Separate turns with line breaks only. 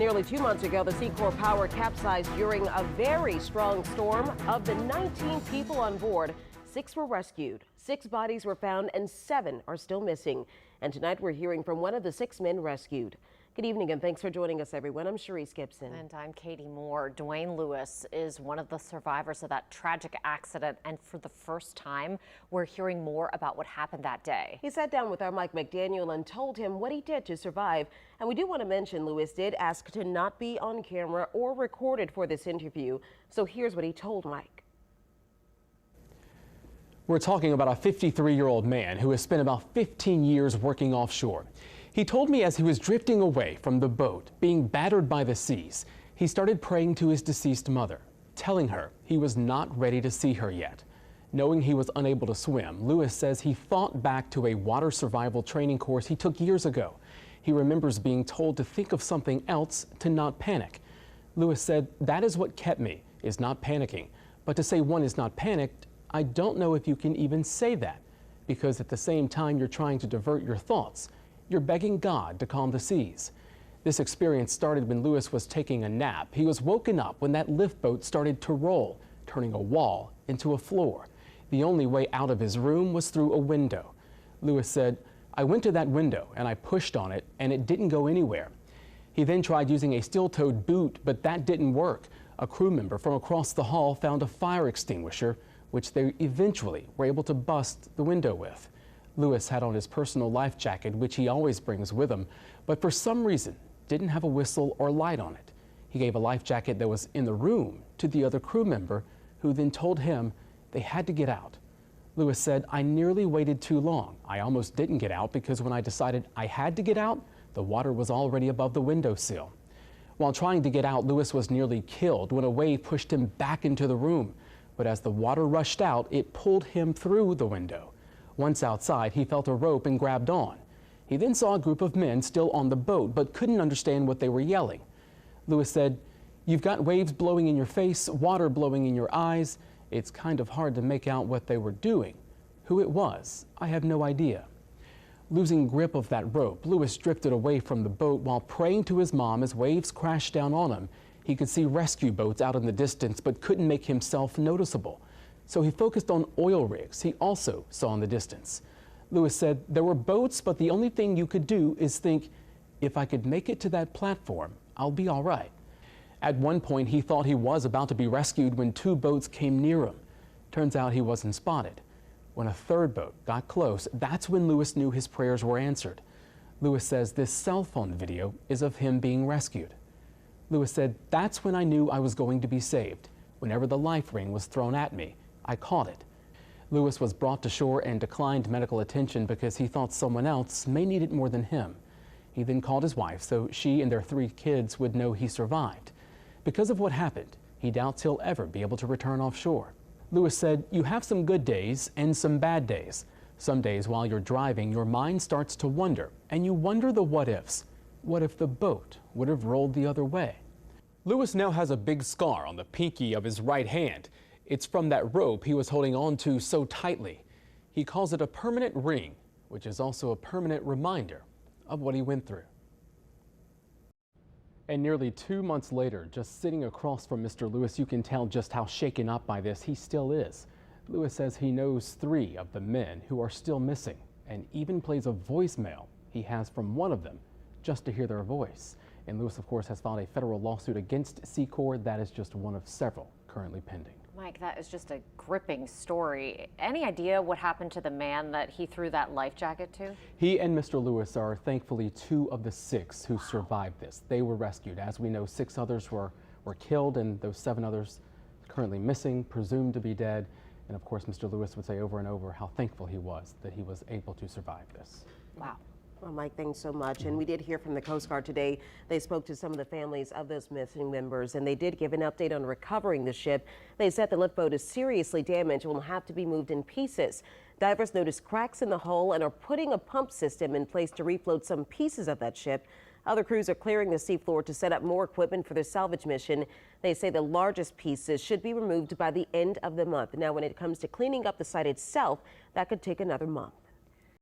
Nearly 2 months ago, the Seacor Power capsized during a very strong storm. Of the 19 people on board, 6 were rescued, 6 bodies were found, and 7 are still missing. And tonight we're hearing from one of the 6 men rescued. Good evening and thanks for joining us, everyone. I'm Cherise Gibson.
And I'm Katie Moore. Dwayne Lewis is one of the survivors of that tragic accident. And for the first time, we're hearing more about what happened that day.
He sat down with our Mike McDaniel and told him what he did to survive. And we do want to mention Lewis did ask to not be on camera or recorded for this interview. So here's what he told Mike.
We're talking about a 53-year-old man who has spent about 15 years working offshore. He told me as he was drifting away from the boat, being battered by the seas, he started praying to his deceased mother, telling her he was not ready to see her yet. Knowing he was unable to swim, Lewis says he thought back to a water survival training course he took years ago. He remembers being told to think of something else, to not panic. Lewis said, "That is what kept me, is not panicking. But to say one is not panicked, I don't know if you can even say that, because at the same time you're trying to divert your thoughts. You're begging God to calm the seas." This experience started when Lewis was taking a nap. He was woken up when that lift boat started to roll, turning a wall into a floor. The only way out of his room was through a window. Lewis said, "I went to that window and I pushed on it and it didn't go anywhere." He then tried using a steel-toed boot, but that didn't work. A crew member from across the hall found a fire extinguisher, which they eventually were able to bust the window with. Lewis had on his personal life jacket, which he always brings with him, but for some reason didn't have a whistle or light on it. He gave a life jacket that was in the room to the other crew member, who then told him they had to get out. Lewis said, "I nearly waited too long. I almost didn't get out because when I decided I had to get out, the water was already above the windowsill." While trying to get out, Lewis was nearly killed when a wave pushed him back into the room. But as the water rushed out, it pulled him through the window. Once outside, he felt a rope and grabbed on. He then saw a group of men still on the boat, but couldn't understand what they were yelling. Lewis said, "You've got waves blowing in your face, water blowing in your eyes. It's kind of hard to make out what they were doing. Who it was, I have no idea." Losing grip of that rope, Lewis drifted away from the boat while praying to his mom as waves crashed down on him. He could see rescue boats out in the distance, but couldn't make himself noticeable. So he focused on oil rigs he also saw in the distance. Lewis said, "There were boats, but the only thing you could do is think, if I could make it to that platform, I'll be all right." At one point, he thought he was about to be rescued when 2 boats came near him. Turns out he wasn't spotted. When a 3rd boat got close, that's when Lewis knew his prayers were answered. Lewis says this cell phone video is of him being rescued. Lewis said, "That's when I knew I was going to be saved. Whenever the life ring was thrown at me, I caught it." Lewis was brought to shore and declined medical attention because he thought someone else may need it more than him. He then called his wife so she and their 3 kids would know he survived. Because of what happened, he doubts he'll ever be able to return offshore. Lewis said, "You have some good days and some bad days. Some days while you're driving, your mind starts to wonder, and you wonder the what ifs. What if the boat would have rolled the other way?" Lewis now has a big scar on the pinky of his right hand. It's from that rope he was holding on to so tightly. He calls it a permanent ring, which is also a permanent reminder of what he went through. And nearly 2 months later, just sitting across from Mr. Lewis, you can tell just how shaken up by this he still is. Lewis says he knows 3 of the men who are still missing, and even plays a voicemail he has from one of them just to hear their voice. And Lewis, of course, has filed a federal lawsuit against Seacor. That is just one of several currently pending.
Mike, that is just a gripping story. Any idea what happened to the man that he threw that life jacket to?
He and Mr. Lewis are thankfully 2 of the 6 who survived this. They were rescued. As we know, 6 others were killed, and those 7 others currently missing, presumed to be dead. And of course, Mr. Lewis would say over and over how thankful he was that he was able to survive this.
Wow.
Well, Mike, thanks so much. And we did hear from the Coast Guard today. They spoke to some of the families of those missing members, and they did give an update on recovering the ship. They said the lift boat is seriously damaged and will have to be moved in pieces. Divers noticed cracks in the hull and are putting a pump system in place to refloat some pieces of that ship. Other crews are clearing the seafloor to set up more equipment for their salvage mission. They say the largest pieces should be removed by the end of the month. Now, when it comes to cleaning up the site itself, that could take another month.